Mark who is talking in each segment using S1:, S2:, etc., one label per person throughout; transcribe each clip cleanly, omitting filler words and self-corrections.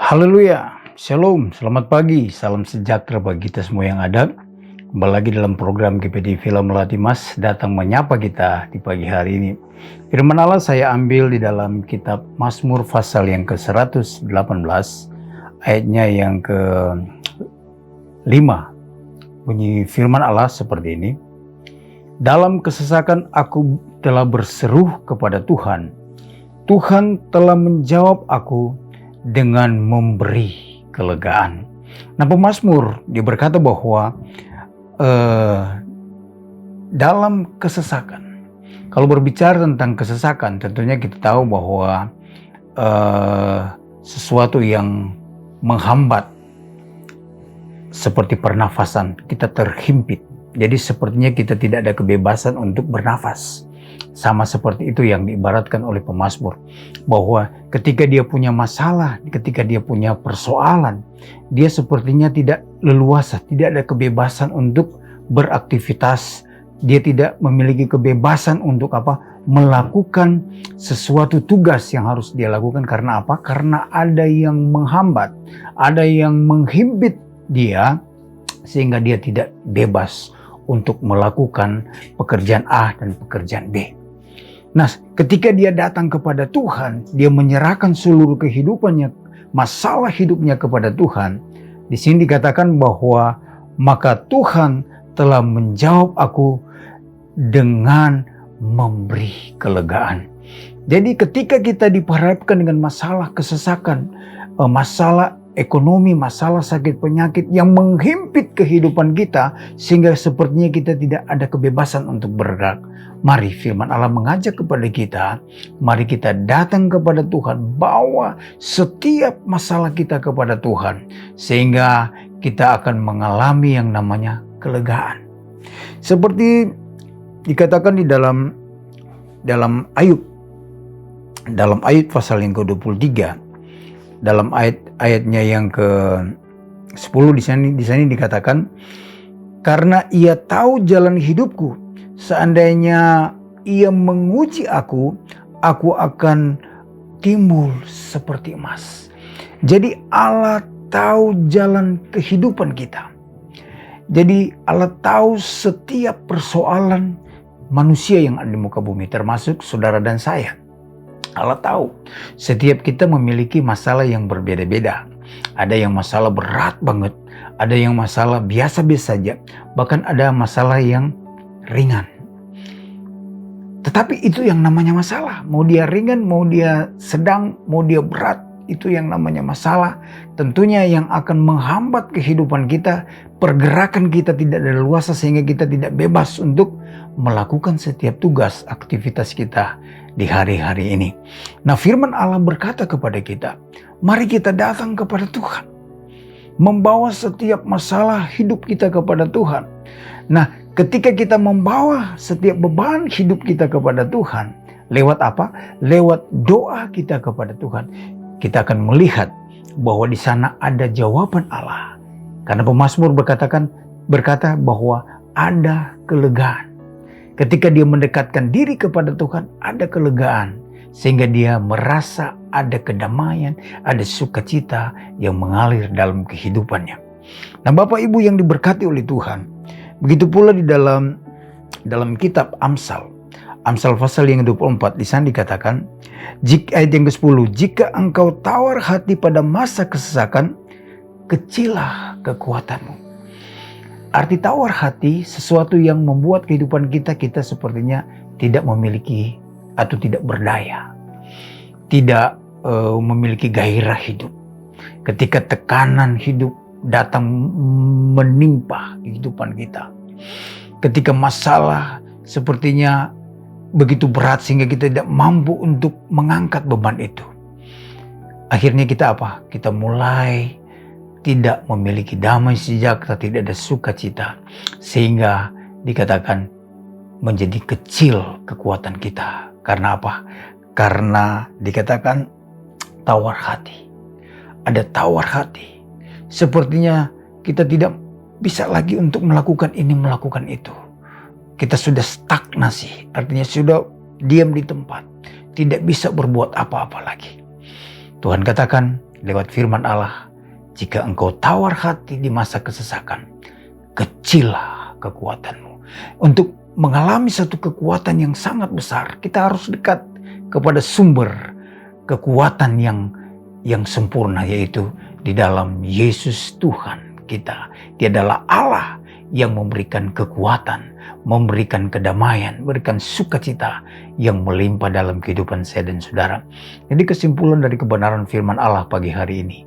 S1: Haleluya, Shalom, selamat pagi, salam sejahtera bagi kita semua yang ada. Kembali lagi dalam program GPD Villa Melati Mas datang menyapa kita di pagi hari ini. Firman Allah saya ambil di dalam kitab Mazmur pasal yang ke-118, ayatnya yang ke-5. Bunyi firman Allah seperti ini. Dalam kesesakan aku telah berseru kepada Tuhan. Tuhan telah menjawab aku dengan memberi kelegaan. Nah, pemazmur dia berkata bahwa dalam kesesakan, kalau berbicara tentang kesesakan, tentunya kita tahu bahwa sesuatu yang menghambat seperti pernafasan, kita terhimpit. Jadi sepertinya kita tidak ada kebebasan untuk bernafas. Sama seperti itu yang diibaratkan oleh pemazmur, bahwa ketika dia punya masalah, ketika dia punya persoalan, dia sepertinya tidak leluasa, tidak ada kebebasan untuk beraktivitas. Dia tidak memiliki kebebasan untuk melakukan sesuatu tugas yang harus dia lakukan. Karena apa? Karena ada yang menghambat, ada yang menghimpit dia, sehingga dia tidak bebas untuk melakukan pekerjaan A dan pekerjaan B. Nah, ketika dia datang kepada Tuhan, dia menyerahkan seluruh kehidupannya, masalah hidupnya kepada Tuhan. Di sini dikatakan bahwa maka Tuhan telah menjawab aku dengan memberi kelegaan. Jadi ketika kita diperhadapkan dengan masalah kesesakan, masalah ekonomi, masalah sakit penyakit yang menghimpit kehidupan kita, sehingga sepertinya kita tidak ada kebebasan untuk bergerak. Mari firman Allah mengajak kepada kita, mari kita datang kepada Tuhan, bawa setiap masalah kita kepada Tuhan, sehingga kita akan mengalami yang namanya kelegaan. Seperti dikatakan di dalam Ayub, dalam Ayub pasal yang ke-23, dalam ayatnya yang ke-10 di sini dikatakan, karena ia tahu jalan hidupku, seandainya ia menguji aku akan timbul seperti emas. Jadi Allah tahu jalan kehidupan kita. Jadi Allah tahu setiap persoalan manusia yang ada di muka bumi, termasuk saudara dan saya. Allah tahu setiap kita memiliki masalah yang berbeda-beda. Ada yang masalah berat banget, ada yang masalah biasa-biasa saja, bahkan ada masalah yang ringan. Tetapi itu yang namanya masalah. Mau dia ringan, mau dia sedang, mau dia berat, itu yang namanya masalah. Tentunya yang akan menghambat kehidupan kita, pergerakan kita tidak leluasa, sehingga kita tidak bebas untuk melakukan setiap tugas, aktivitas kita di hari-hari ini. Nah, firman Allah berkata kepada kita, mari kita datang kepada Tuhan, membawa setiap masalah hidup kita kepada Tuhan. Nah, ketika kita membawa setiap beban hidup kita kepada Tuhan, lewat apa? Lewat doa kita kepada Tuhan, kita akan melihat bahwa di sana ada jawaban Allah. Karena pemazmur berkata bahwa ada kelegaan. Ketika dia mendekatkan diri kepada Tuhan, ada kelegaan. Sehingga dia merasa ada kedamaian, ada sukacita yang mengalir dalam kehidupannya. Nah, Bapak Ibu yang diberkati oleh Tuhan, begitu pula di dalam kitab Amsal pasal yang 24, di sana dikatakan, ayat yang ke-10, jika engkau tawar hati pada masa kesesakan, kecillah kekuatanmu. Arti tawar hati, sesuatu yang membuat kehidupan kita sepertinya tidak memiliki atau tidak berdaya, tidak memiliki gairah hidup. Ketika tekanan hidup datang menimpa kehidupan kita, ketika masalah sepertinya begitu berat sehingga kita tidak mampu untuk mengangkat beban itu, akhirnya kita kita mulai tidak memiliki damai sejahtera, tidak ada sukacita, sehingga dikatakan menjadi kecil kekuatan kita. Karena apa? Karena dikatakan tawar hati. Ada tawar hati. Sepertinya kita tidak bisa lagi untuk melakukan ini, melakukan itu. Kita sudah stagnasi, artinya sudah diam di tempat, tidak bisa berbuat apa-apa lagi. Tuhan katakan, lewat firman Allah, jika engkau tawar hati di masa kesesakan, kecillah kekuatanmu. Untuk mengalami satu kekuatan yang sangat besar, kita harus dekat kepada sumber kekuatan yang sempurna, yaitu di dalam Yesus Tuhan kita. Dia adalah Allah yang memberikan kekuatan, memberikan kedamaian, memberikan sukacita yang melimpah dalam kehidupan saya dan saudara. Jadi kesimpulan dari kebenaran firman Allah pagi hari ini,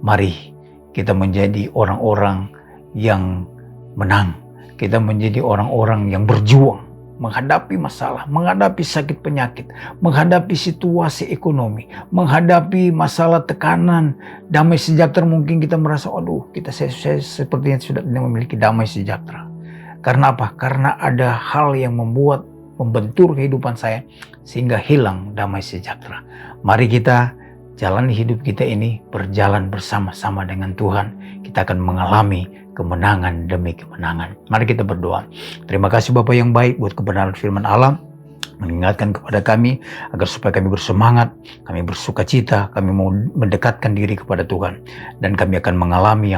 S1: mari kita menjadi orang-orang yang menang. Kita menjadi orang-orang yang berjuang menghadapi masalah, menghadapi sakit penyakit, menghadapi situasi ekonomi, menghadapi masalah tekanan, damai sejahtera. Mungkin kita merasa, aduh, saya sepertinya sudah tidak memiliki damai sejahtera. Karena apa? Karena ada hal yang membentur kehidupan saya sehingga hilang damai sejahtera. Mari kita jalani hidup kita ini berjalan bersama-sama dengan Tuhan. Kita akan mengalami kemenangan demi kemenangan. Mari kita berdoa. Terima kasih Bapa yang baik buat kebenaran firman Allah, mengingatkan kepada kami agar supaya kami bersemangat, kami bersukacita, kami mau mendekatkan diri kepada Tuhan, dan kami akan mengalami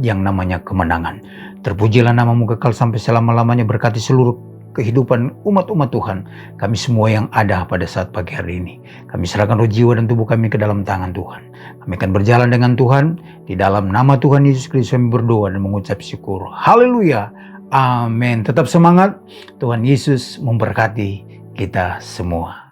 S1: yang namanya kemenangan. Terpujilah namamu kekal sampai selama-lamanya. Berkati seluruh kehidupan umat-umat Tuhan, kami semua yang ada pada saat pagi hari ini. Kami serahkan roh, jiwa, dan tubuh kami ke dalam tangan Tuhan. Kami akan berjalan dengan Tuhan. Di dalam nama Tuhan Yesus Kristus kami berdoa dan mengucap syukur. Haleluya. Amin. Tetap semangat. Tuhan Yesus memberkati kita semua.